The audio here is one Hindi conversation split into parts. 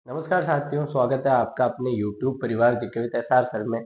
नमस्कार साथियों, स्वागत है आपका अपने YouTube परिवार जीके विद एसआर सर में।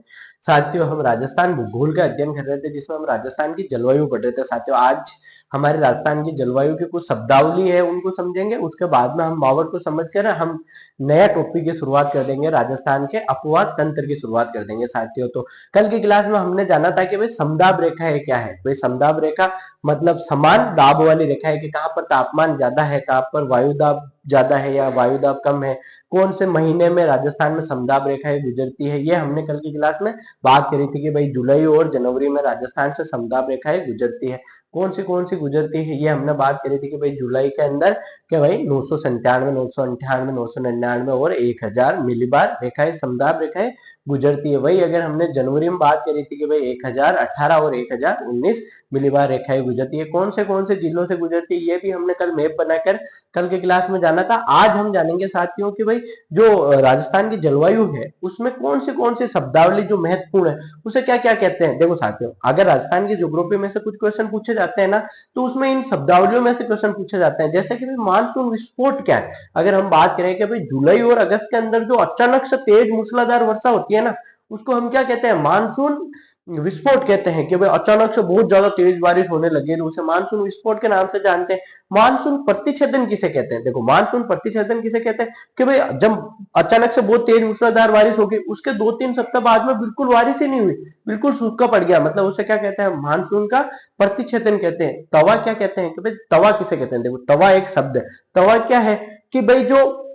साथियों, हम राजस्थान भूगोल का अध्ययन कर रहे थे जिसमें हम राजस्थान की जलवायु पढ़ रहे थे। साथियों, आज हमारे राजस्थान की जलवायु की कुछ शब्दावली है उनको समझेंगे। उसके बाद में हम मावट को समझकर हम नया टॉपिक की शुरुआत कर देंगे। राजस्थान के अपवाद तंत्र की शुरुआत कर देंगे। साथियों, तो कल की क्लास में हमने जाना था कि भाई समदाब रेखा है क्या है। भाई समदाब रेखा मतलब समान दाब वाली रेखा है कि कहाँ पर तापमान ज्यादा है, कहाँ पर वायु दाब ज्यादा है या वायु दाब कम है, कौन से महीने में राजस्थान में समदाब रेखाएं गुजरती है। ये हमने कल की क्लास में बात करी थी कि भाई जुलाई और जनवरी में राजस्थान से समदाब रेखाएं गुजरती है। कौन सी गुजरती है ये हमने बात करी थी कि भाई जुलाई के अंदर कि भाई 997, 998, 999 और 1000 मिलीबार रेखाएं समदाब रेखाएं गुजरती है। वही अगर हमने जनवरी में बात करी थी कि भाई 1018 और 1019 मिलीबार रेखाएं गुजरती है। कौन से जिलों से गुजरती है ये भी हमने कल मैप बनाकर कल के क्लास में जाना था। आज हम जानेंगे साथियों कि भाई जो राजस्थान की जलवायु है उसमें कौन सी शब्दावली जो महत्वपूर्ण है उसे क्या क्या कहते हैं। देखो साथियों, अगर राजस्थान की ज्योग्राफी में से कुछ क्वेश्चन पूछे जाते हैं ना, तो उसमें इन शब्दावलियों में से क्वेश्चन पूछे जाते हैं। जैसे कि भाई मानसून विस्फोट क्या है। अगर हम बात करें कि भाई जुलाई और अगस्त के अंदर जो अचानक से तेज मूसलाधार वर्षा होती है ना, उसको हम क्या कहते हैं, मानसून विस्फोट कहते हैं। कि भाई अचानक से बहुत ज्यादा तेज बारिश होने लगी तो उसे मानसून विस्फोट के नाम से जानते हैं। मानसून प्रतिच्छेदन किसे कहते हैं। देखो, मानसून प्रतिच्छेदन किसे कहते हैं कि भाई जब अचानक से बहुत तेज मूसलाधार बारिश हो गई, उसके 2-3 सप्ताह बाद में बिल्कुल बारिश ही नहीं हुई, बिल्कुल सूखा पड़ गया, मतलब उसे क्या कहते हैं, मानसून का प्रतिच्छेदन कहते हैं। तवा क्या कहते हैं कि भाई तवा किसे कहते हैं। देखो, तवा एक शब्द है। तवा क्या है कि भाई जो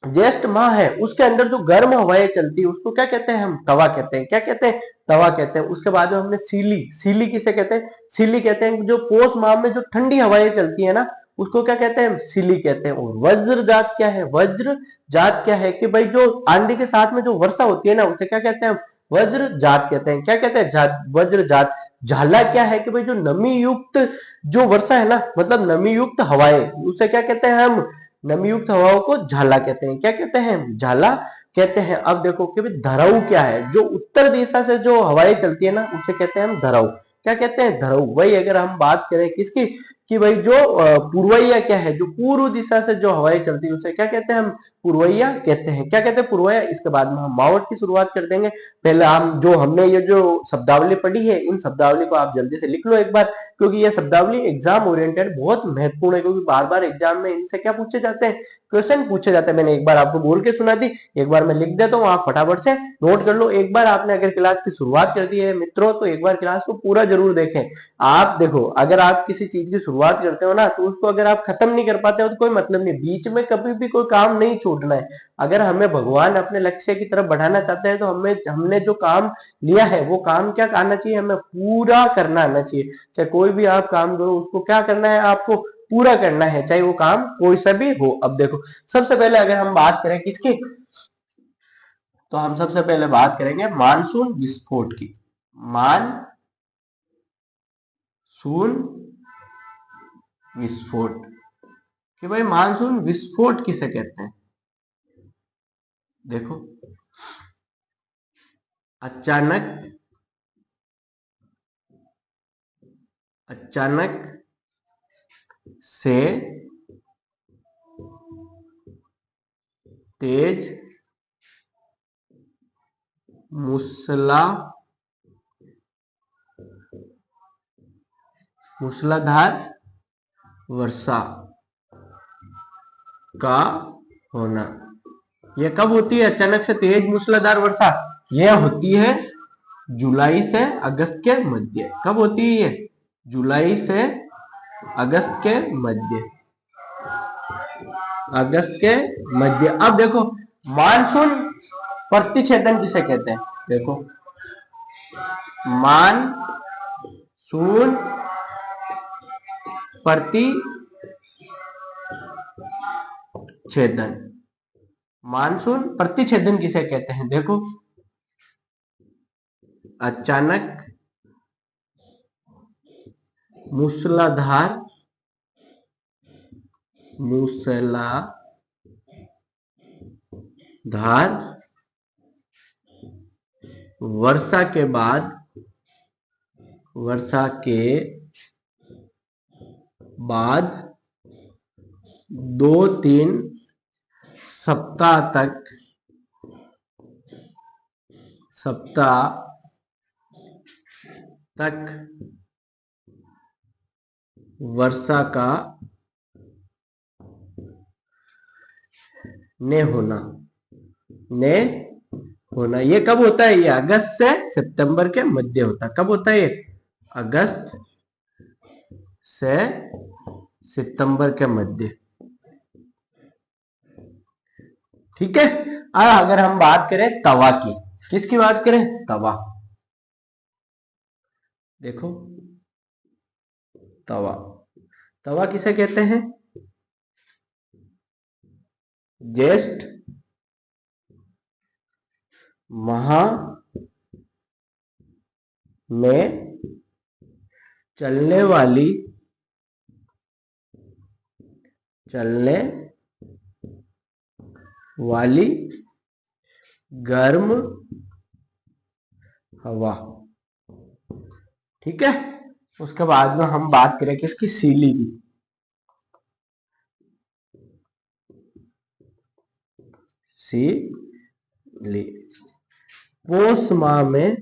ज्येष्ठ माह है उसके अंदर जो गर्म हवाएं चलती है उसको क्या कहते हैं, हम तवा कहते हैं। क्या कहते हैं, तवा कहते हैं। उसके बाद में हमने सीली, सीली किसे कहते हैं, सीली कहते हैं जो पोष माह में जो ठंडी हवाएं चलती है ना, उसको क्या कहते हैं, सीली कहते हैं। और वज्र जात क्या है, वज्र जात क्या है कि भाई जो आंधी के साथ में जो वर्षा होती है ना उसे क्या कहते हैं, वज्र जात कहते हैं। क्या कहते हैं, वज्र जात। झाला क्या है कि भाई जो नमी युक्त जो वर्षा है ना, मतलब नमी युक्त हवाएं, उसे क्या कहते हैं, हम नमी युक्त हवाओं को झाला कहते हैं। क्या कहते हैं, झाला कहते हैं। अब देखो कि भाई धराऊ क्या है, जो उत्तर दिशा से जो हवाएं चलती है ना उसे कहते हैं हम धराऊ। क्या कहते हैं, धराऊ। वही अगर हम बात करें किसकी, कि भाई जो पुरवैया क्या है, जो पूर्व दिशा से जो हवाएं चलती है उसे क्या कहते हैं, हम पुरवैया कहते हैं। क्या कहते हैं, पुरवैया। इसके बाद में हम मावट की शुरुआत कर देंगे। पहले हम जो हमने ये जो शब्दावली पढ़ी है, इन शब्दावली को आप जल्दी से लिख लो एक बार, क्योंकि ये शब्दावली एग्जाम ओरिएंटेड बहुत महत्वपूर्ण है। क्योंकि बार बार एग्जाम में इनसे क्या पूछे जाते हैं, क्वेश्चन पूछे जाते हैं। मैंने एक बार आपको बोल के सुना दी, एक बार मैं लिख देता हूँ, आप फटाफट से नोट कर लो। एक बार आपने अगर क्लास की शुरुआत कर दी है मित्रों, तो एक बार क्लास को पूरा जरूर देखें। आप देखो, अगर आप किसी चीज की शुरुआत करते हो ना, तो उसको अगर आप खत्म नहीं कर पाते हो तो कोई मतलब नहीं। बीच में कभी भी कोई काम नहीं छोड़ना है। अगर हमें भगवान अपने लक्ष्य की तरफ बढ़ाना चाहते हैं तो हमने जो काम लिया है वो काम क्या आना चाहिए, हमें पूरा करना आना चाहिए। चाहे कोई भी आप काम करो उसको क्या करना है, आपको पूरा करना है, चाहे वो काम कोई सा भी हो। अब देखो, सबसे पहले अगर हम बात करें किसकी, तो हम सबसे पहले बात करेंगे मानसून विस्फोट की। मानसून विस्फोट, कि भाई मानसून विस्फोट किसे कहते हैं। देखो, अचानक अचानक से तेज मूसलाधार वर्षा का होना। यह कब होती है, अचानक से तेज मूसलाधार वर्षा? यह होती है जुलाई से अगस्त के मध्य। कब होती है ये, जुलाई से अगस्त के मध्य, अगस्त के मध्य। अब देखो, मानसून प्रतिच्छेदन किसे कहते हैं। देखो, मानसून प्रतिच्छेदन, मानसून प्रतिच्छेदन किसे कहते हैं। देखो, अचानक मूसलाधार वर्षा के बाद, वर्षा के बाद 2-3 सप्ताह तक वर्षा का ने होना ये कब होता है? ये अगस्त से सितंबर के मध्य होता है। कब होता है ये? अगस्त से सितंबर के मध्य। ठीक है। अगर हम बात करें तवा की, किसकी बात करें? तवा। देखो तवा किसे कहते हैं? ज्येष्ठ माह में चलने वाली गर्म हवा। ठीक है। उसके बाद में हम बात करें किसकी? सीली की। सीली पोष माह में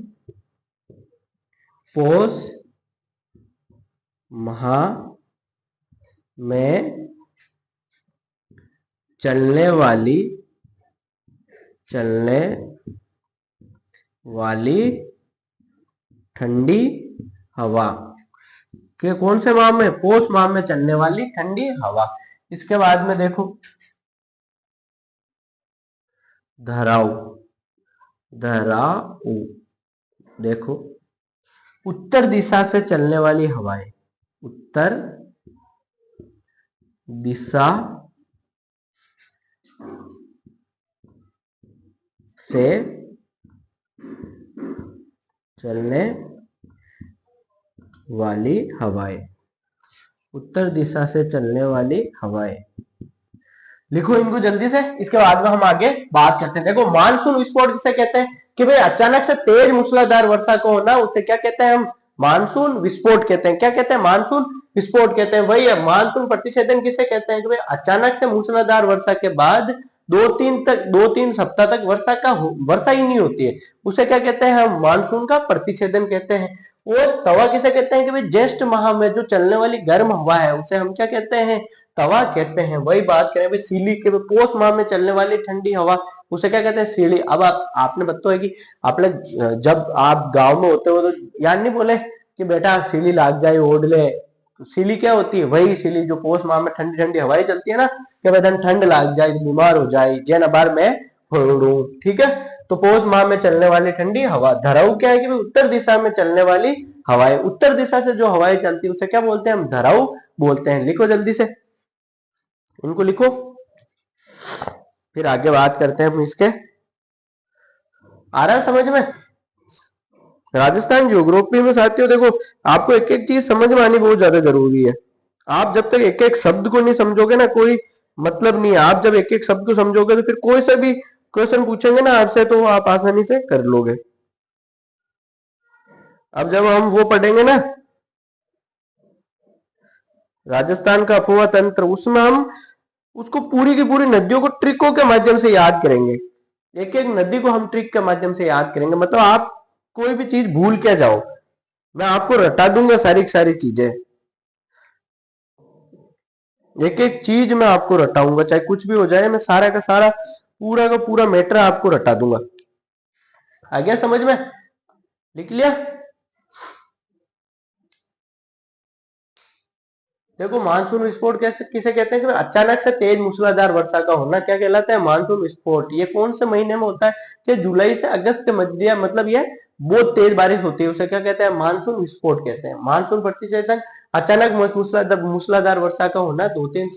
चलने वाली ठंडी हवा के कौन से माह में? पोष माह में चलने वाली ठंडी हवा। इसके बाद में देखो धराऊ। देखो उत्तर दिशा से चलने वाली हवाएं। उत्तर दिशा से चलने वाली हवाएं। उत्तर दिशा से चलने वाली हवाएं। लिखो इनको जल्दी से। इसके बाद में हम आगे बात करते हैं। देखो मानसून विस्फोट किसे कहते हैं? कि भाई अचानक से तेज मूसलाधार वर्षा को होना, उसे क्या कहते हैं? हम मानसून विस्फोट कहते हैं। क्या कहते हैं? मानसून विस्फोट कहते हैं। वही मानसून प्रतिच्छेदन किसे कहते हैं? कि भाई अचानक से मूसलाधार वर्षा के बाद 2-3 सप्ताह तक वर्षा ही नहीं होती है, उसे क्या कहते हैं? हम मानसून का प्रतिच्छेदन कहते हैं। और तवा किसे कहते हैं? कि भाई ज्येष्ठ माह में जो चलने वाली गर्म हवा है उसे हम क्या कहते हैं? तवा कहते हैं। वही बात करें भाई सीली के, पोष माह में चलने वाली ठंडी हवा उसे क्या कहते हैं? सीली। अब आपने बताया कि आपने जब आप गांव में होते हो तो याद नहीं बोले कि बेटा सीली लाग जाए ओढ़ ले। सीली क्या होती है? वही सीली जो पोष माह में ठंडी ठंडी हवाएं चलती है ना, कि बदन ठंड लाग जाए, बीमार हो जाए, जैन बार में फोड़ू। ठीक है। तो पोष माह में चलने वाली ठंडी हवा। धराऊ क्या है? कि उत्तर दिशा में चलने वाली हवाएं। उत्तर दिशा से जो हवाएं चलती है उसे क्या बोलते हैं? हम धराऊ बोलते हैं। लिखो जल्दी से, इनको लिखो, फिर आगे बात करते हैं हम इसके। आ रहा है समझ में? राजस्थान ज्योग्राफी में साथियों देखो, आपको एक एक चीज समझ में आनी बहुत ज्यादा जरूरी है। आप जब तक एक एक शब्द को नहीं समझोगे ना, कोई मतलब नहीं है। आप जब एक एक शब्द को समझोगे तो फिर कोई सा भी क्वेश्चन पूछेंगे ना आपसे तो आप आसानी से कर लोगे। अब जब हम वो पढ़ेंगे ना राजस्थान का अफवाह तंत्र, उसमें हम उसको पूरी की पूरी नदियों को ट्रिकों के माध्यम से याद करेंगे। एक एक नदी को हम ट्रिक के माध्यम से याद करेंगे। मतलब आप कोई भी चीज भूल क्या जाओ, मैं आपको रटा दूंगा सारी की सारी चीजें। एक एक चीज मैं आपको रटाऊंगा, चाहे कुछ भी हो जाए, मैं सारा का सारा पूरा का पूरा मैटर आपको रटा दूंगा। आ गया समझ में? लिख लिया? देखो मानसून विस्फोट कैसे किसे कहते हैं? कि अचानक से तेज मूसलाधार वर्षा का होना क्या कहलाता है? मानसून विस्फोट। ये कौन से महीने में होता है? कि जुलाई से अगस्त के मध्य, मतलब ये बहुत तेज बारिश होती है, उसे क्या कहते हैं? मानसून विस्फोट कहते हैं। मानसून प्रतिच्छेदन अचानक मूसलाधार वर्षा का होना, 2-3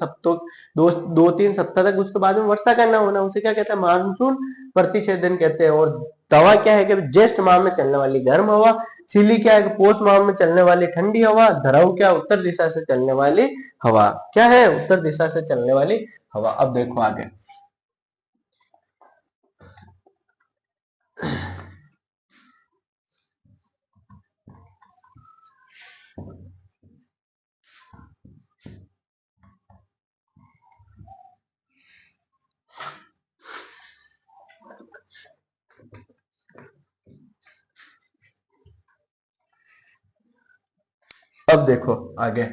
सप्ताह तक उसके बाद में वर्षा का न होना, उसे क्या कहते हैं? मानसून प्रतिच्छेदन कहते हैं। और तवा क्या है? कि ज्येष्ठ माह में चलने वाली गर्म हवा। सीली क्या है? पोष माह में चलने वाली ठंडी हवा। धराऊ क्या? उत्तर दिशा से चलने वाली हवा। क्या है? उत्तर दिशा से चलने वाली हवा। अब देखो आगे। अब देखो आगे,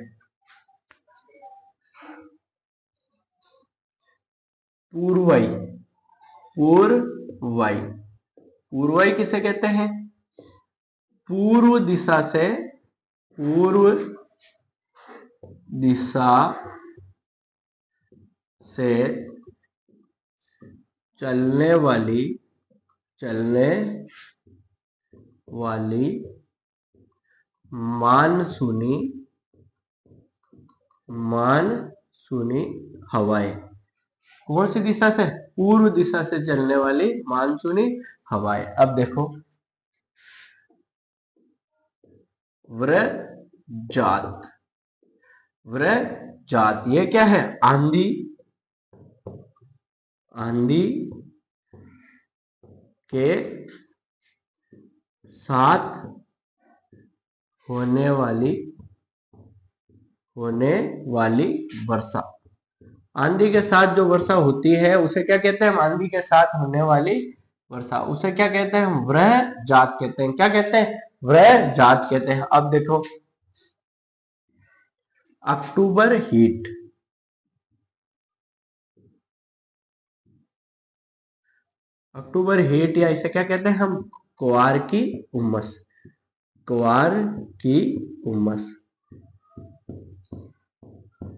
पूर्वई। पूर्वई, पूर्वई किसे कहते हैं? पूर्व दिशा से, पूर्व दिशा से चलने वाली मानसूनी हवाएं। कौन सी दिशा से? पूर्व दिशा से चलने वाली मानसूनी हवाएं। अब देखो, व्रजात। व्रजात ये क्या है? आंधी। आंधी के साथ होने वाली वर्षा। आंधी के साथ जो वर्षा होती है उसे क्या कहते हैं? आंधी के साथ होने वाली वर्षा, उसे क्या कहते हैं? व्रजात कहते हैं। क्या कहते हैं? व्रजात कहते हैं। अब देखो, अक्टूबर हीट। अक्टूबर हीट या इसे क्या कहते हैं हम? क्वार की उमस। क्वार की उमस,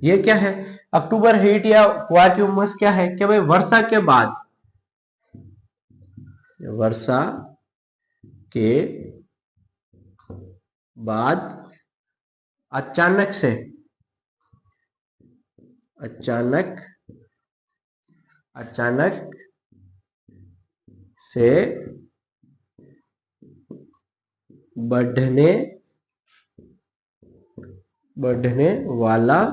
ये क्या है? अक्टूबर हीट या क्वार की उमस क्या है? कि भाई वर्षा के बाद, वर्षा के बाद अचानक से, अचानक से बढ़ने वाला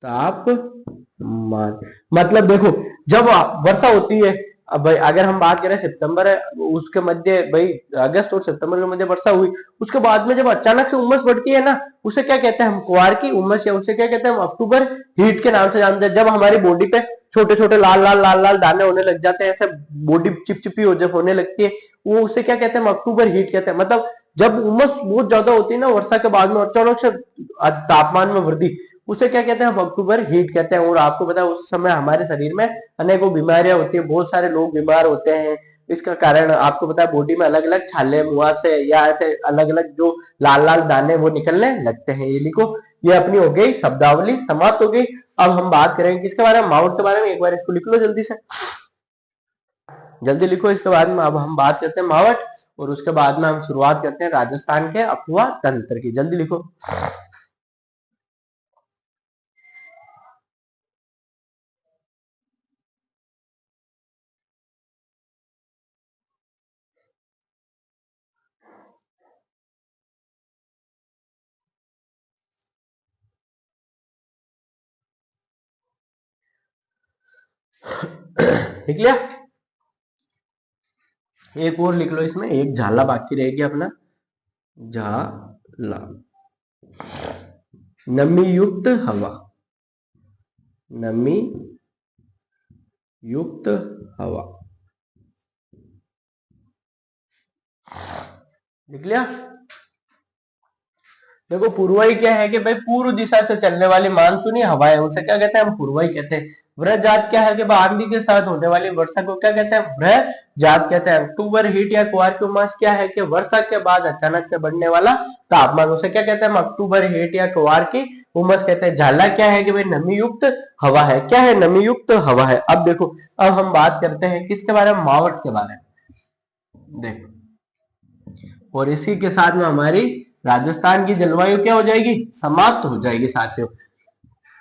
तापमान। मतलब देखो, जब वर्षा होती है, अब भाई अगर हम बात करें सितंबर है, उसके मध्य भाई अगस्त और सितंबर के मध्य वर्षा हुई, उसके बाद में जब अचानक से उमस बढ़ती है ना, उसे क्या कहते हैं हम? कुआर की उमस, या उसे क्या कहते हैं हम? अक्टूबर हीट के नाम से जानते हैं। जब हमारी बॉडी पे छोटे छोटे लाल लाल दाने होने लग जाते हैं, ऐसे बॉडी चिपचिपी होने लगती है, वो उसे क्या कहते हैं हम? अक्टूबर हीट कहते हैं। मतलब जब उमस बहुत ज्यादा होती है ना वर्षा के बाद में, अचानक से तापमान में वृद्धि, उसे क्या कहते हैं हम? अक्टूबर हीट कहते हैं। और आपको पता है उस समय हमारे शरीर में अनेकों बीमारियां होती है, बहुत सारे लोग बीमार होते हैं। इसका कारण आपको पता है, बॉडी में अलग अलग छाले, मुहासे या ऐसे अलग अलग जो लाल लाल दाने वो निकलने लगते हैं। ये लिखो, ये अपनी हो गई शब्दावली, समाप्त हो गई। अब हम बात करेंगे किसके बारे में? मावट के बारे में। एक बार इसको लिख लो जल्दी से, जल्दी लिखो। इसके बाद में अब हम बात करते हैं मावट, और उसके बाद में हम शुरुआत करते हैं राजस्थान के अफवाह तंत्र की। जल्दी लिखो। लिख लिया? एक और लिख लो, इसमें एक झाला बाकी रहेगी अपना, झाला। नमी युक्त हवा। नमी युक्त हवा, लिख लिया? देखो, पूर्वाई क्या है कि भाई पूर्व दिशा से चलने वाली मानसूनी हवाएं, उसे क्या कहते हैं हम? पूर्वाई कहते हैं। व्रजात क्या है कि आंधी के साथ होने वाली वर्षा को क्या कहते हैं? व्रजात कहते हैं। अक्टूबर हीट या कुआर की उमस क्या है कि वर्षा के बाद अचानक से बढ़ने वाला तापमान, उसे क्या कहते हैं हम? अक्टूबर हीट या कुआर की उमस कहते हैं। झाला क्या है कि भाई नमी युक्त हवा है। क्या है? नमी युक्त हवा है। अब देखो, अब हम बात करते हैं किसके बारे में? मावट के बारे में। देखो, और इसी के साथ में हमारी राजस्थान की जलवायु क्या हो जाएगी? समाप्त हो जाएगी साथियों।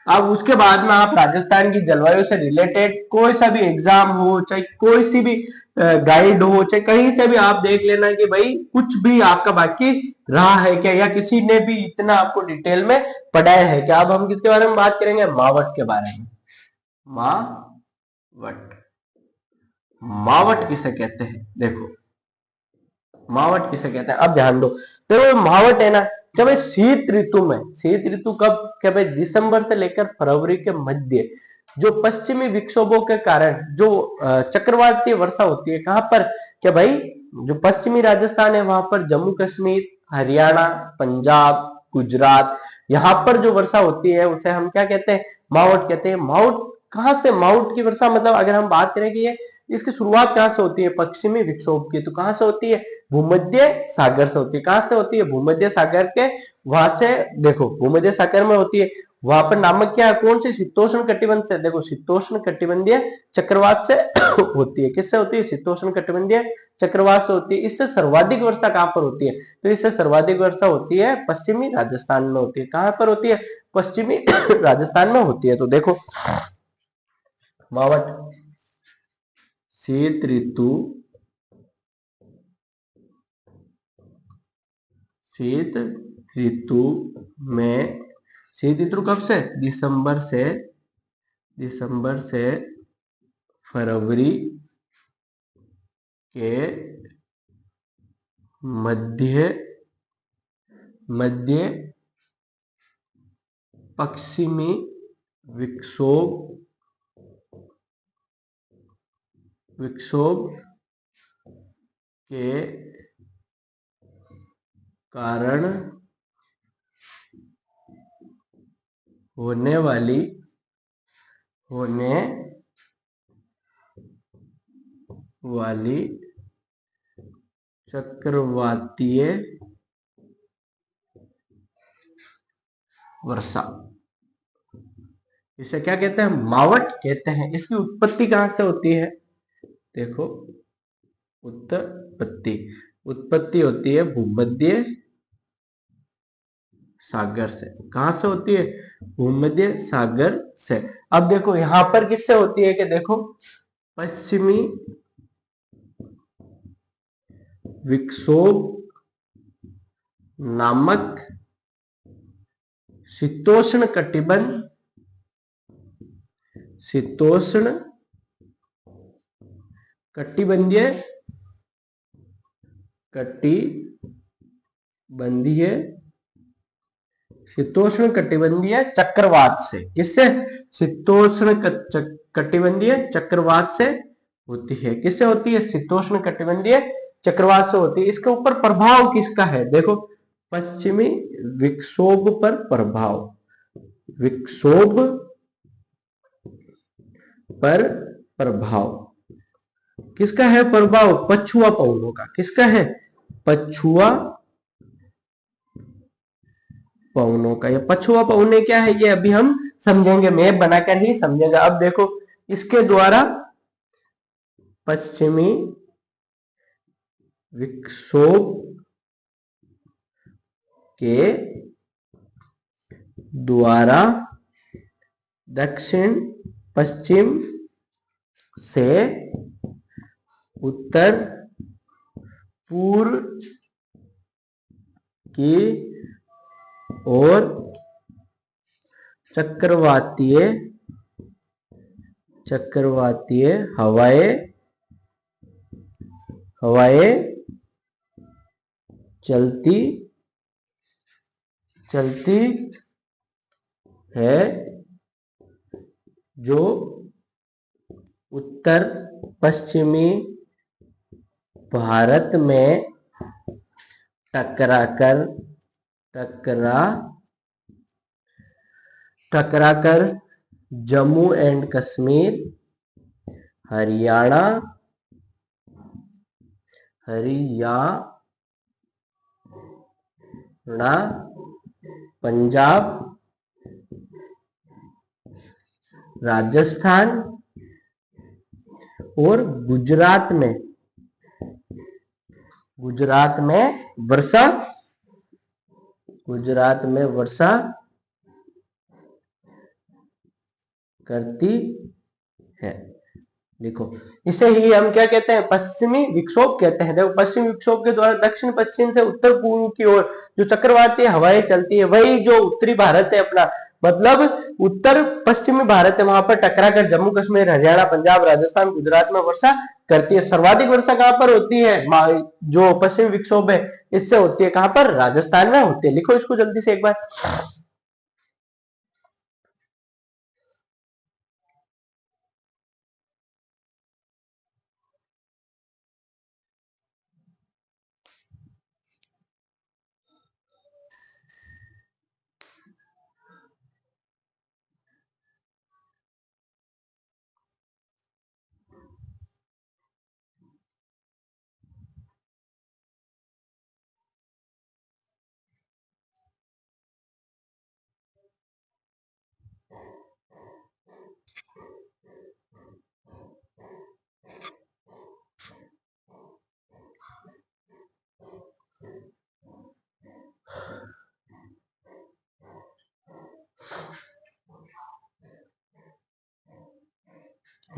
अब उसके बाद में आप राजस्थान की जलवायु से रिलेटेड कोई सा भी एग्जाम हो, चाहे कोई सी भी गाइड हो, चाहे कहीं से भी आप देख लेना कि भाई कुछ भी आपका बाकी रहा है क्या, या किसी ने भी इतना आपको डिटेल में पढ़ाया है क्या। अब हम किसके बारे में बात करेंगे? मावट के बारे में। मावट। मावट किसे कहते हैं? देखो, मावट किसे कहते हैं? अब ध्यान दो। देखो, मावट है ना, जब शीत ऋतु में, शीत ऋतु कब? क्या भाई दिसंबर से लेकर फरवरी के मध्य, जो पश्चिमी विक्षोभों के कारण जो चक्रवातीय वर्षा होती है, कहां पर? क्या भाई जो पश्चिमी राजस्थान है वहां पर, जम्मू कश्मीर, हरियाणा, पंजाब, गुजरात, यहाँ पर जो वर्षा होती है उसे हम क्या कहते हैं, मावठ कहते हैं। मावठ कहाँ से, मावठ की वर्षा मतलब अगर हम बात करें कि ये इसकी शुरुआत कहाँ से होती है, पश्चिमी विक्षोभ की, तो कहाँ से होती है, भूमध्य सागर से होती है। कहाँ से होती है, भूमध्य सागर के, वहां से देखो भूमध्य सागर में होती है। वहां पर नामक क्या है, कौन सी, शीतोष्ण कटिबंध से, देखो शीतोष्ण कटिबंधीय चक्रवात से होती है। किससे होती है, शीतोष्ण कटिबंधीय चक्रवात से होती है। इससे सर्वाधिक वर्षा कहां पर होती है, तो इससे सर्वाधिक वर्षा होती है पश्चिमी राजस्थान में होती है। कहां पर होती है, पश्चिमी राजस्थान में होती है। तो देखो मावठ, शीत ऋतु, शीत ऋतु में, शीत ऋतु कब से, दिसंबर से फरवरी के मध्य पश्चिमी विक्षोभ के कारण होने वाली चक्रवातीय वर्षा, इसे क्या कहते हैं, मावठ कहते हैं। इसकी उत्पत्ति कहां से होती है, देखो उत्पत्ति होती है भूमध्य सागर से। कहां से होती है, भूमध्य सागर से। अब देखो यहां पर किससे होती है, कि देखो पश्चिमी विक्षोभ नामक शीतोष्ण कटिबंधीय चक्रवात से, किससे, शीतोष्ण कटिबंधीय चक्रवात से होती है। किससे होती है, शीतोष्ण कटिबंधीय चक्रवात से होती है। इसके ऊपर प्रभाव किसका है, देखो पश्चिमी विक्षोभ पर प्रभाव, विक्षोभ पर प्रभाव किसका है, प्रभाव पछुआ पवनों का। किसका है, पछुआ पवनों का। ये पछुआ पवने क्या है, ये अभी हम समझेंगे, मैप बनाकर ही समझेंगे। अब देखो इसके द्वारा पश्चिमी विक्षोभ के द्वारा दक्षिण पश्चिम से उत्तर पूर्व की ओर चक्रवातीय हवाएं चलती है, जो उत्तर पश्चिमी भारत में टकराकर जम्मू एंड कश्मीर, हरियाणा, पंजाब, राजस्थान और गुजरात में वर्षा करती है। देखो इसे ही हम क्या कहते हैं, पश्चिमी विक्षोभ कहते हैं। देखो पश्चिमी विक्षोभ के द्वारा दक्षिण पश्चिम से उत्तर पूर्व की ओर जो चक्रवातीय हवाएं चलती है, वही जो उत्तरी भारत है अपना, मतलब उत्तर पश्चिमी भारत है, वहां पर टकरा कर जम्मू कश्मीर, हरियाणा, पंजाब, राजस्थान, गुजरात में वर्षा करती है। सर्वाधिक वर्षा कहां पर होती है, जो पश्चिमी विक्षोभ है इससे होती है, कहां पर, राजस्थान में होती है। लिखो इसको जल्दी से एक बार।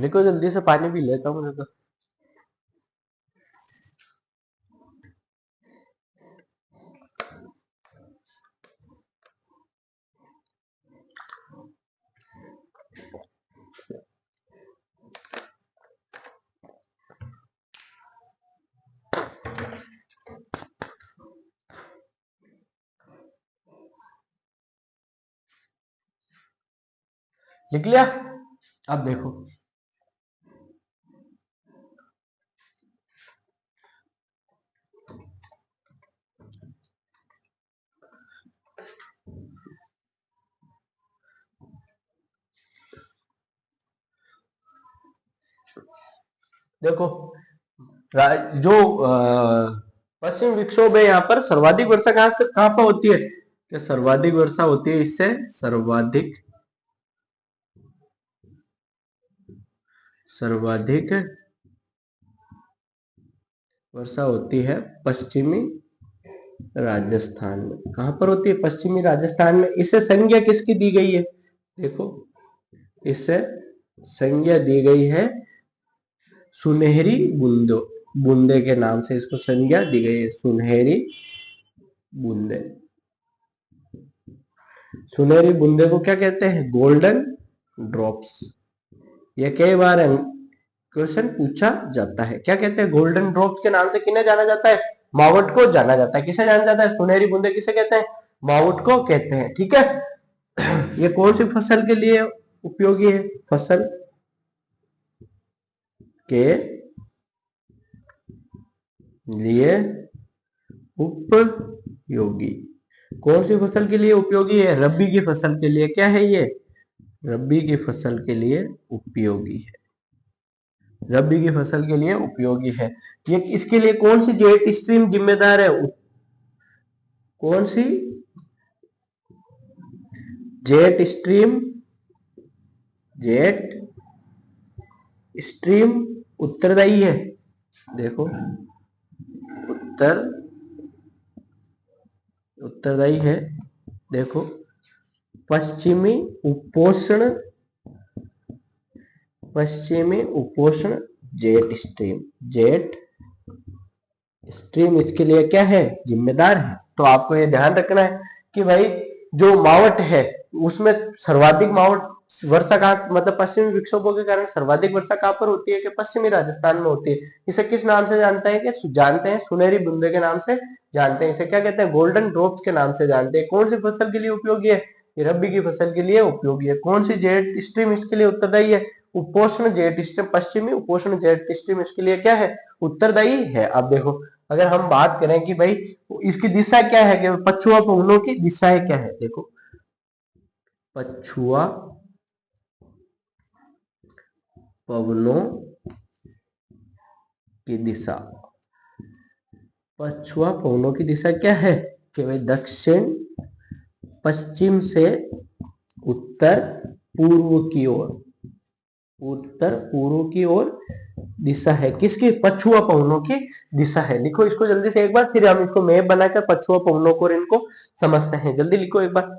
देखो जल्दी से पानी पी लेता हूँ तो। लिख लिया। अब देखो, देखो जो पश्चिम विक्षोभ है यहाँ पर सर्वाधिक वर्षा कहाँ से कहाँ पर होती है, कि सर्वाधिक वर्षा होती है इससे, सर्वाधिक वर्षा होती है पश्चिमी राजस्थान में। कहां पर होती है, पश्चिमी राजस्थान में। इसे संज्ञा किसकी दी गई है, देखो इससे संज्ञा दी गई है सुनहरी बूंदे के नाम से इसको संज्ञा दी गई है, सुनहरी बूंदे। सुनहरी बूंदे को क्या कहते हैं, गोल्डन ड्रॉप्स। ये कई बार क्वेश्चन पूछा जाता है। क्या कहते हैं, गोल्डन ड्रॉप्स के नाम से किन्हें जाना जाता है, मावट को जाना जाता है। किसे जाना जाता है, सुनहरी बूंदे किसे कहते हैं, मावट को कहते हैं। ठीक है, ये कौन सी फसल के लिए उपयोगी है, फसल के लिए उपयोगी। कौन सी फसल के लिए उपयोगी है, रबी की फसल के लिए। क्या है ये, रबी की फसल के लिए उपयोगी है, रबी की फसल के लिए उपयोगी है। ये इसके लिए कौन सी जेट स्ट्रीम जिम्मेदार है, कौन सी जेट स्ट्रीम उत्तरदायी है, देखो उत्तरदायी है। देखो पश्चिमी उपोष्ण जेट स्ट्रीम इसके लिए क्या है, जिम्मेदार है। तो आपको ये ध्यान रखना है कि भाई जो मावट है उसमें सर्वाधिक मावट वर्षा कहाँ, मतलब पश्चिमी विक्षोभों के कारण सर्वाधिक वर्षा कहाँ पर होती है, कि पश्चिमी राजस्थान में होती है। इसे किस नाम से जानते हैं, कि जानते हैं सुनहरी बूंदे के नाम से जानते हैं। इसे क्या कहते हैं, गोल्डन ड्रॉप्स के नाम से जानते हैं। कौन सी फसल के लिए उपयोगी है, ये रबी की फसल के लिए उपयोगी है। कौन सी जेट स्ट्रीम इसके लिए उत्तरदायी है, उपोष्ण जेट स्ट्रीम, पश्चिमी उपोष्ण जेट स्ट्रीम इसके लिए क्या है, उत्तरदायी है। अब देखो अगर हम बात करें कि भाई इसकी दिशा क्या है, कि पछुआ पवनों की दिशाएं क्या है, देखो पछुआ पवनों की दिशा, पछुआ पवनों की दिशा क्या है, कि भाई दक्षिण पश्चिम से उत्तर पूर्व की ओर, उत्तर पूर्व की ओर दिशा है। किसकी, पछुआ पवनों की दिशा है। लिखो इसको जल्दी से एक बार, फिर हम इसको मैप बनाकर पछुआ पवनों को और इनको समझते हैं। जल्दी लिखो एक बार।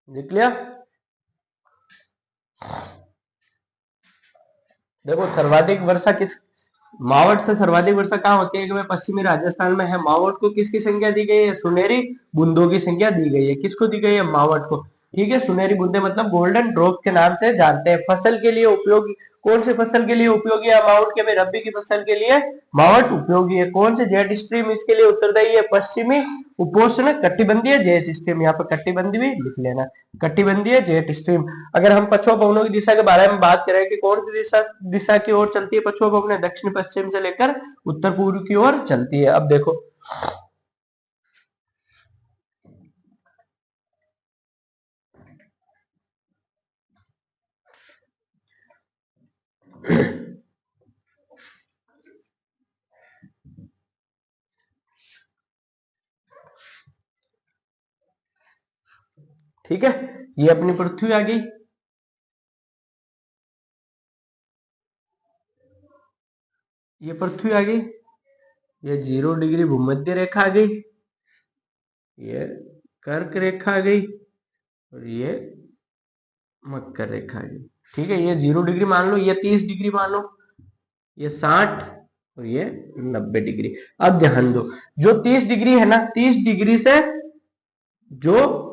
लिख लिया। देखो सर्वाधिक वर्षा किस, मावट से सर्वाधिक वर्षा कहाँ होती है, कि पश्चिमी राजस्थान में है। मावट को किसकी संख्या दी गई है, सुनहरी बूंदों की संख्या दी गई है। किसको दी गई है, मावट को। ठीक है, सुनहरी बूंदे मतलब गोल्डन ड्रॉप के नाम से जानते हैं। फसल के लिए उपयोगी, कौन सी फसल के लिए उपयोगी है मावट, के रबी की फसल के लिए मावट उपयोगी है। कौन से जेट स्ट्रीम इसके लिए उत्तरदायी है, पश्चिमी उपोष्ण कटिबंधीय जेट स्ट्रीम। यहाँ पर कटिबंधी भी लिख लेना, कटिबंधीय जेट स्ट्रीम। अगर हम पछुआ पवनों की दिशा के बारे में बात करें कि कौन सी दिशा दिशा की ओर चलती है पछुआ पवनें, दक्षिण पश्चिम से लेकर उत्तर पूर्व की ओर चलती है। अब देखो ठीक है, ये अपनी पृथ्वी आ गई। ये पृथ्वी आ गई, ये 0 डिग्री भूमध्य रेखा आ गई, ये कर्क रेखा आ गई और ये मकर रेखा आ गई। ठीक है, ये 0 डिग्री मान लो, ये 30 डिग्री मान लो, ये 60 और ये 90 डिग्री। अब ध्यान दो, जो 30 डिग्री है ना, 30 डिग्री से जो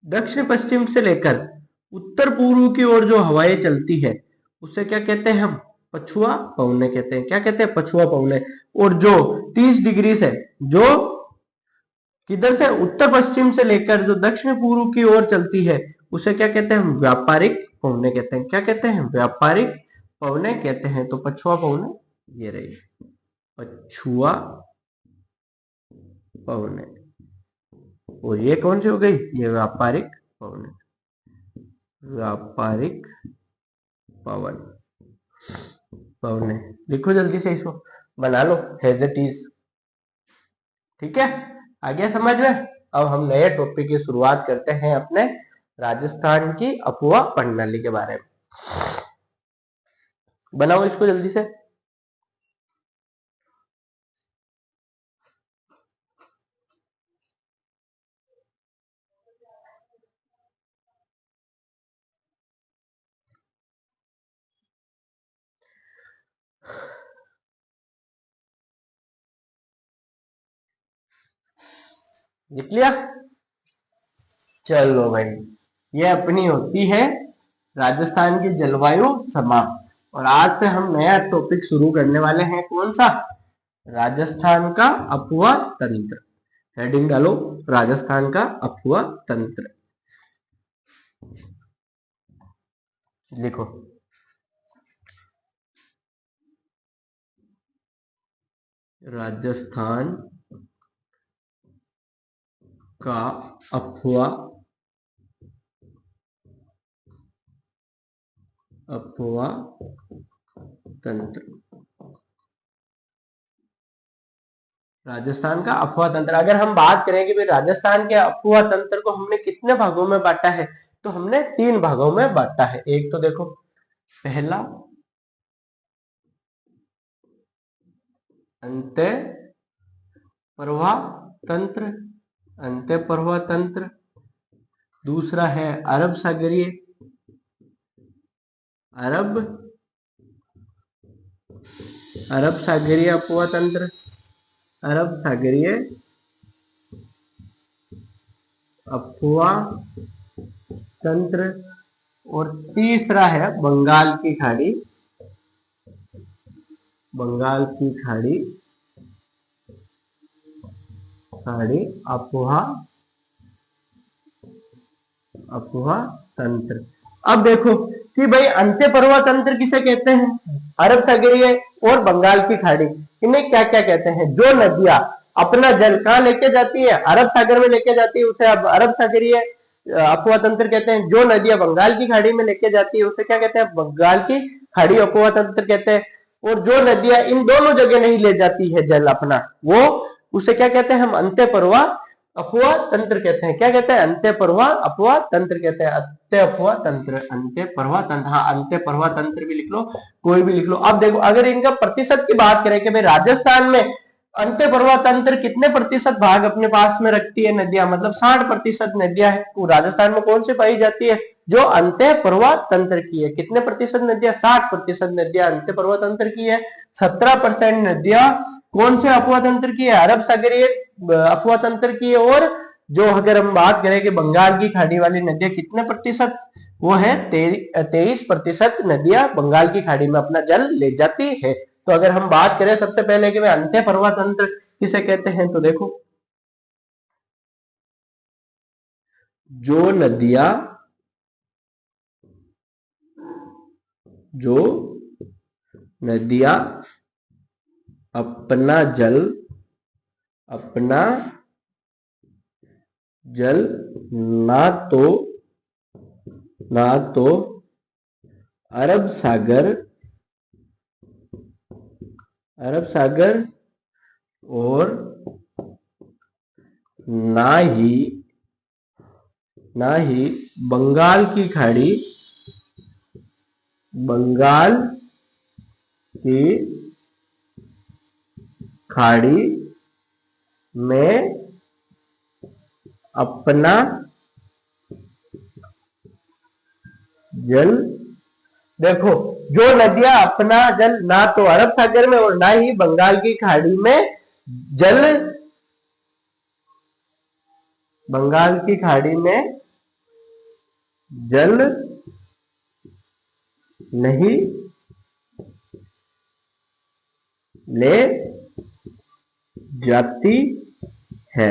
दक्षिण पश्चिम से लेकर उत्तर पूर्व की ओर जो हवाएं चलती है उसे क्या कहते हैं हम? पछुआ पवने कहते हैं। क्या कहते हैं? पछुआ पवने। और जो 30 डिग्री से जो किधर से उत्तर पश्चिम से लेकर जो दक्षिण पूर्व की ओर चलती है उसे क्या कहते हैं? हम व्यापारिक पवने कहते हैं। क्या कहते हैं? व्यापारिक पवने कहते हैं। तो पछुआ पवने ये रही, पछुआ पवने। और ये कौन सी हो गई? ये व्यापारिक पवने, व्यापारिक पवन पवने। लिखो जल्दी से, इसको बना लो एज इट इज। ठीक है, आ गया समझ में? अब हम नए टॉपिक की शुरुआत करते हैं अपने राजस्थान की अफवाह प्रणाली के बारे में। बनाओ इसको जल्दी से। लिख लिया? चलो भाई, ये अपनी होती है राजस्थान की जलवायु समाप्त। और आज से हम नया टॉपिक शुरू करने वाले हैं। कौन सा? राजस्थान का अफवाह तंत्र। हेडिंग डालो, राजस्थान का अफवाह तंत्र। लिखो, राजस्थान का अफवाह तंत्र। राजस्थान का अफवाह तंत्र। अगर हम बात करें कि भाई राजस्थान के अफवाह तंत्र को हमने कितने भागों में बांटा है, तो हमने 3 भागों में बांटा है। एक तो देखो, पहला अंत्य प्रवाह तंत्र, अंत्य प्रवाह तंत्र। दूसरा है अरब सागरीय, अरब सागरीय अफवाह तंत्र, अरब सागरीय अफवाह तंत्र। और तीसरा है बंगाल की खाड़ी, बंगाल की खाड़ी अफवाह तंत्र। अब देखो कि भाई अंत्य प्रवाह तंत्र किसे कहते हैं? अरब सागरीय और बंगाल की खाड़ी। इन्हें क्या क्या कहते हैं? जो नदियां अपना जल कहां लेके जाती है? अरब सागर में लेके जाती है, उसे अब अरब सागरीय अफवाह तंत्र कहते हैं। जो नदियां बंगाल की खाड़ी में लेके जाती है उसे क्या कहते हैं? बंगाल की खाड़ी अफवाह तंत्र कहते हैं। और जो नदियां इन दोनों जगह नहीं ले जाती है जल अपना, वो उसे क्या कहते हैं? हम अंत्य प्रवाह अफवाह तंत्र कहते हैं। क्या कहते हैं? अंत्य प्रवाह अफवाह तंत्र कहते हैं। अंत्य अफवाह तंत्र, अंत्य प्रवाह तंत्र। हाँ, अंत्य प्रवाह तंत्र भी लिख लो, कोई भी लिख लो। अब देखो, अगर इनका प्रतिशत की बात करें कि भाई राजस्थान में अंत्य प्रवाह तंत्र कितने प्रतिशत भाग अपने पास में रखती है नदियां, मतलब 60% नदियां है, तो राजस्थान में कौन सी पाई जाती है? जो अंत्य प्रवाह तंत्र की है। कितने प्रतिशत नदियां? 60% नदियां अंत्य प्रवाह तंत्र की है। 17% नदियां कौन से अफवाह तंत्र की है? अरब सागरीय अफवाह तंत्र की है। और जो अगर हम बात करें कि बंगाल की खाड़ी वाली नदियां कितने प्रतिशत, वो है 23% नदियां बंगाल की खाड़ी में अपना जल ले जाती है। तो अगर हम बात करें सबसे पहले कि अंत्य प्रवाह तंत्र किसे कहते हैं, तो देखो, जो नदियां अपना जल ना तो अरब सागर अरब सागर और ना ही ना ही बंगाल की खाड़ी, बंगाल की खाड़ी में अपना जल, देखो जो नदियां अपना जल ना तो अरब सागर में और ना ही बंगाल की खाड़ी में जल, बंगाल की खाड़ी में जल नहीं ले जाती है,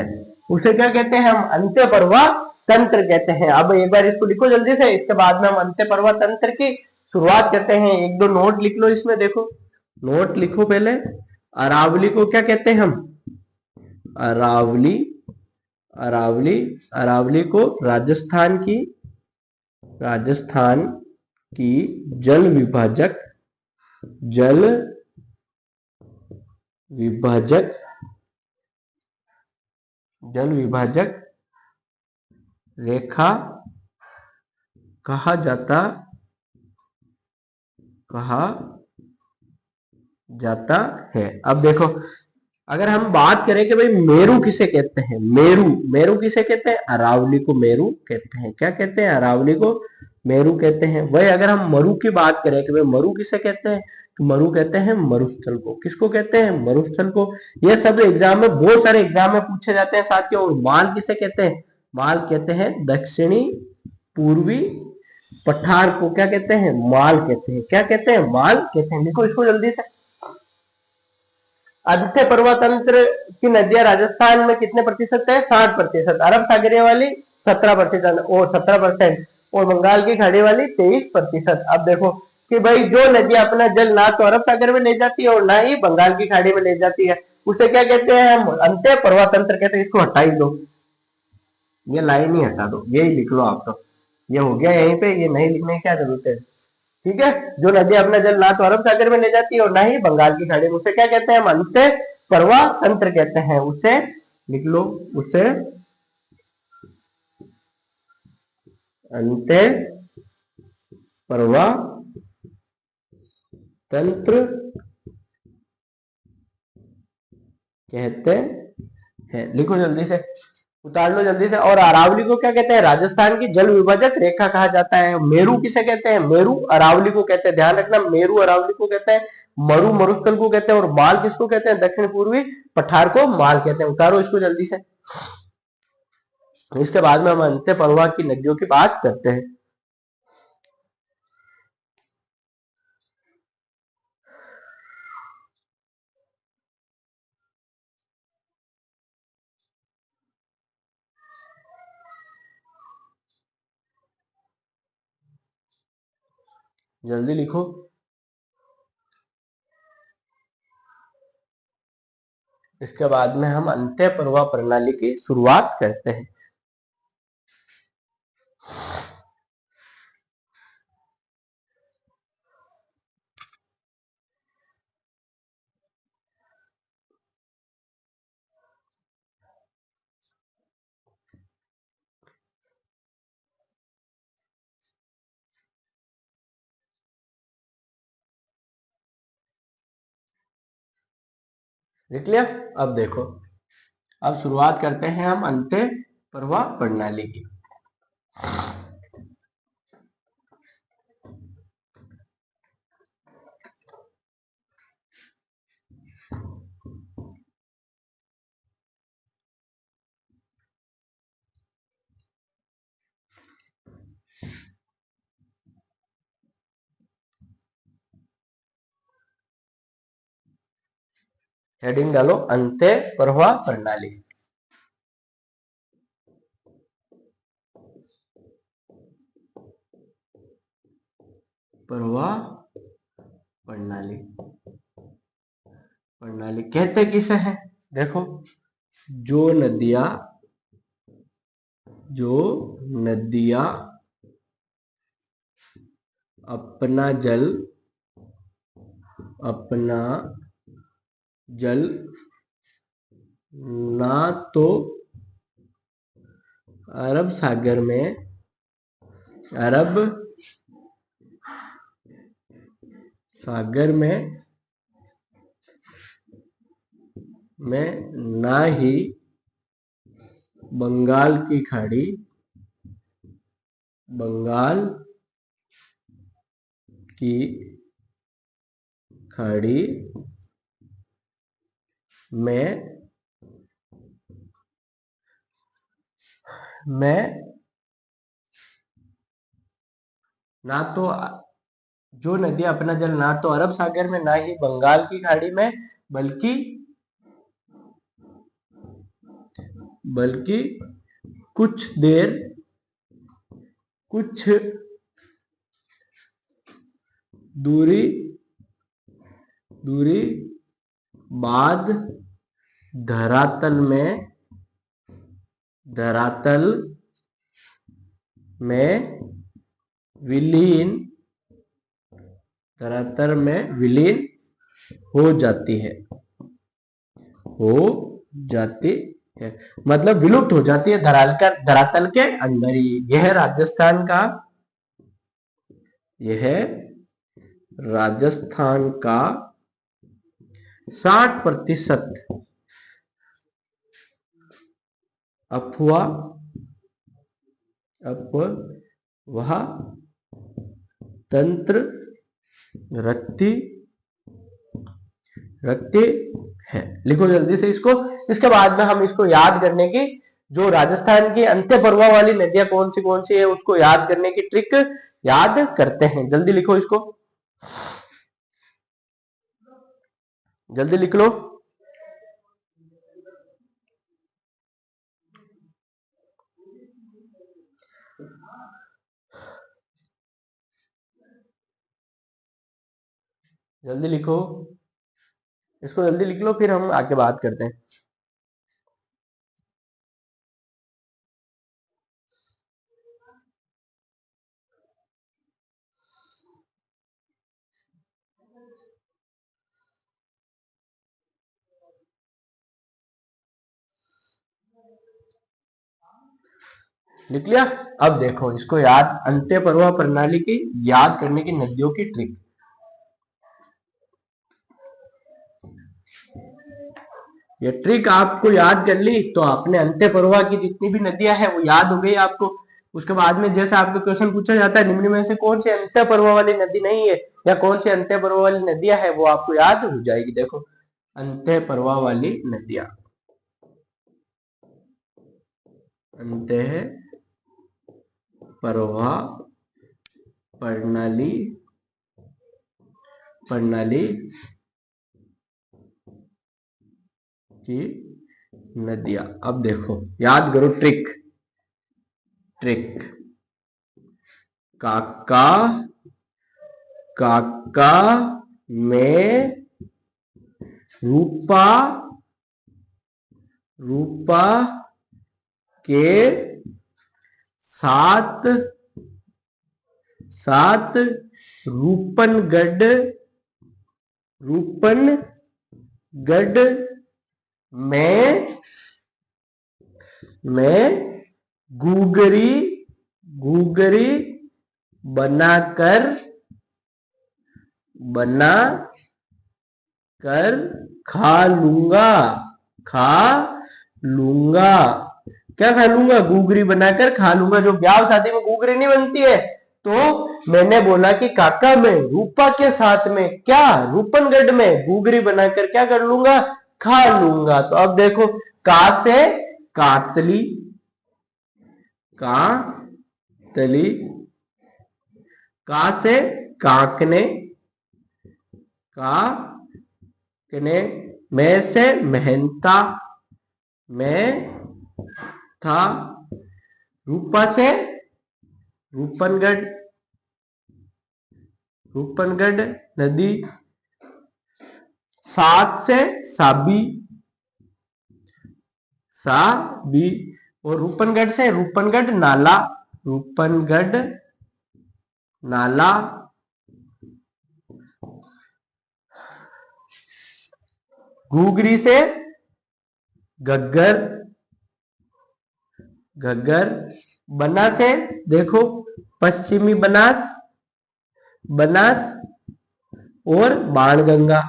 उसे क्या कहते हैं हम? अंत्य प्रवाह तंत्र कहते हैं। अब एक बार इसको लिखो जल्दी से, इसके बाद में हम अंत्य प्रवाह तंत्र की शुरुआत करते हैं। एक दो नोट लिख लो इसमें, देखो नोट लिखो पहले। अरावली को क्या कहते हैं हम? अरावली, अरावली, अरावली को राजस्थान की, राजस्थान की जल विभाजक, जल विभाजक, जल विभाजक रेखा कहा जाता, कहा जाता है। अब देखो अगर हम बात करें कि भाई मेरू किसे कहते हैं, मेरू, मेरू किसे कहते हैं? अरावली को मेरू कहते हैं। क्या कहते हैं? अरावली को मेरू कहते हैं। वही अगर हम मरु की बात करें कि भाई मरु किसे कहते हैं, तो मरु कहते हैं मरुस्थल को। किसको कहते हैं? मरुस्थल को। ये सब एग्जाम में, बहुत सारे एग्जाम में पूछे जाते हैं साथियों। और माल किसे कहते हैं? माल कहते हैं दक्षिणी पूर्वी पठार को क्या कहते हैं? माल कहते हैं। क्या कहते हैं? माल कहते हैं। लिखो इसको जल्दी से। आदित्य पर्वतंत्र की नदियां राजस्थान में कितने प्रतिशत है? 60%। अरब सागरीय वाली 17% और 17%, और बंगाल की खाड़ी वाली 23%। अब देखो कि भाई जो नदियां अपना जल ना तो अरब सागर में ले जाती है और ना ही बंगाल की खाड़ी में ले जाती है, उसे क्या कहते हैं हम? अंत्य पर्वतंत्र कहते हैं। इसको हटा ही दो, ये लाइन ही हटा दो, यही लिख लो आप तो। ये हो गया यहीं पे, ये नहीं लिखने की क्या जरूरत है? ठीक है। जो नदी अपना जल ना तो अरब सागर में ले जाती है और ना ही बंगाल की खाड़ी में, उसे क्या कहते हैं हम? अंत्य प्रवाह तंत्र कहते हैं। उसे लिख लो, उसे अंत्य प्रवाह तंत्र कहते हैं। लिखो जल्दी से, उतार लो जल्दी से। और अरावली को क्या कहते हैं? राजस्थान की जल विभाजक रेखा कहा जाता है। मेरू किसे कहते हैं? मेरू अरावली को कहते हैं। ध्यान रखना, मेरू अरावली को कहते हैं, मरु मरुस्थल को कहते हैं, और माल किसको कहते हैं? दक्षिण पूर्वी पठार को माल कहते हैं। उतारो इसको जल्दी से। इसके बाद में हम अंत्य प्रवाह की नदियों की बात करते हैं। जल्दी लिखो। इसके बाद में हम अंत्य प्रवाह प्रणाली की शुरुआत करते हैं। लिख लिया? अब देखो, अब शुरुआत करते हैं हम अंत्य प्रवाह प्रणाली की। हेडिंग डालो, अंत्य प्रवाह प्रणाली। प्रवाह प्रणाली, प्रणाली कहते किसे हैं? देखो जो नदियां, जो नदियां अपना जल, अपना जल ना तो अरब सागर में ना ही बंगाल की खाड़ी में ना तो जो नदी अपना जल ना तो अरब सागर में ना ही बंगाल की खाड़ी में बल्कि कुछ दूरी बाद धरातल में विलीन हो जाती है मतलब विलुप्त हो जाती है धरातल के अंदर ही। यह राजस्थान का 60% अपवाह तंत्र रखती है। लिखो जल्दी से इसको। इसके बाद में हम इसको याद करने की, जो राजस्थान की अंत्य पर्वा वाली नदियां कौन सी है उसको याद करने की ट्रिक याद करते हैं। जल्दी लिखो इसको, जल्दी लिख लो। जल्दी लिखो इसको, जल्दी लिख लो, फिर हम आगे बात करते हैं। लिख लिया? अब देखो इसको याद, अंत्य पर्वा प्रणाली की याद करने की नदियों की ट्रिक। ये ट्रिक आपको याद कर ली तो आपने अंत्य पर्वा की जितनी भी नदियां हैं वो याद हो गई आपको। उसके बाद में जैसे आपको क्वेश्चन पूछा जाता है निम्न में से कौन सी अंत्य पर्वा वाली नदी नहीं है या कौन सी अंत्य पर्वा वाली नदियां है, वो आपको याद हो जाएगी। देखो अंत्य पर्वा वाली नदियां, अंत्य पर्वा प्रणाली की नदियां। अब देखो याद करो ट्रिक। काका में रूपा के साथ रूपनगढ़ में गुगरी बनाकर खा लूंगा। क्या खा लूंगा? गुगरी बनाकर खा लूंगा। जो ब्याह शादी में गुगरी नहीं बनती है, तो मैंने बोला कि काका में रूपा के साथ में क्या रूपनगढ़ में गुगरी बनाकर क्या कर लूंगा? खा लूंगा। तो अब देखो का से कातली, का से काकने, मैं से मेहनता, मैं था, रूपा से रूपनगढ़ नदी, सात से साबी और रूपनगढ़ से रूपनगढ़ नाला घूघरी से घग्गर, घग्गर। बना से देखो पश्चिमी बनास, बनास। और बाणगंगा,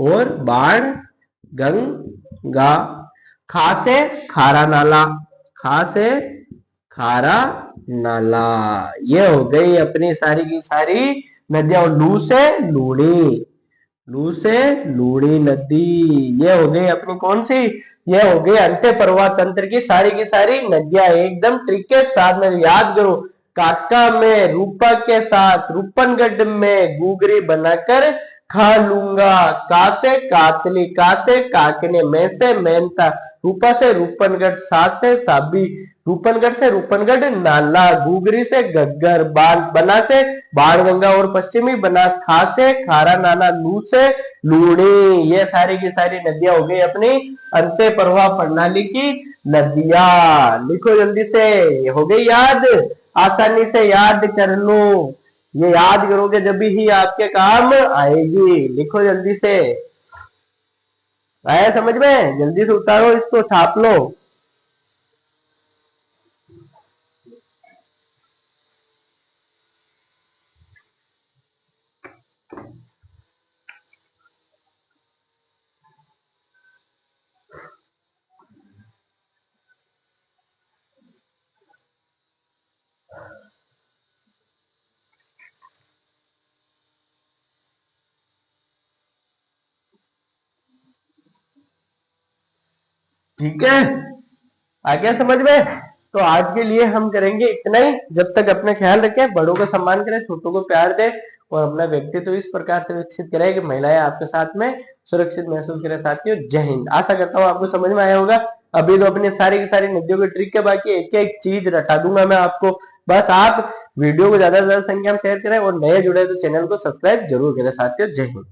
और बाण गंगा। खा से खारा नाला, खा से खारा नाला। ये हो गई अपनी सारी की सारी नदियां। और लू से लूणी, लू से लूणी नदी। ये हो गई अपनी कौन सी, ये हो गई अंत्य प्रवाह तंत्र की सारी नदियां। एकदम ट्रिक के साथ में याद करो। काका में रूपा के साथ रूपनगढ़ में घूघरी बनाकर खा लूंगा। का से कातली, का से काकने, मैं से मेनता, रूपा से रूपनगढ़, सा से साबी, रूपनगढ़ से रूपनगढ़ नाला, घूघरी से घग्गर, बना से बाणगंगा और पश्चिमी बनास, खा से खारा नाला, लू से लूणी। ये सारी की सारी नदियां हो गई अपनी अंत्य प्रवाह प्रणाली की नदियां। लिखो जल्दी से, हो गई याद, आसानी से याद कर लो। ये याद करोगे जब ही आपके काम आएगी। लिखो जल्दी से, आया समझ में? जल्दी से उतारो इसको, छाप लो। ठीक है, आ गया समझ में? तो आज के लिए हम करेंगे इतना ही। जब तक अपने ख्याल रखें, बड़ों का सम्मान करें, छोटों को प्यार दें और अपना व्यक्तित्व इस प्रकार से विकसित करें कि महिलाएं आपके साथ में सुरक्षित महसूस करें। साथियों जय हिंद। आशा करता हूँ आपको समझ में आया होगा। अभी तो अपनी सारी की सारी नदियों की ट्रिक के बाकी एक एक चीज रटा दूंगा मैं आपको। बस आप वीडियो को ज्यादा से ज्यादा संख्या में शेयर करें और नए जुड़े तो चैनल को सब्सक्राइब जरूर करें। साथियों जय हिंद।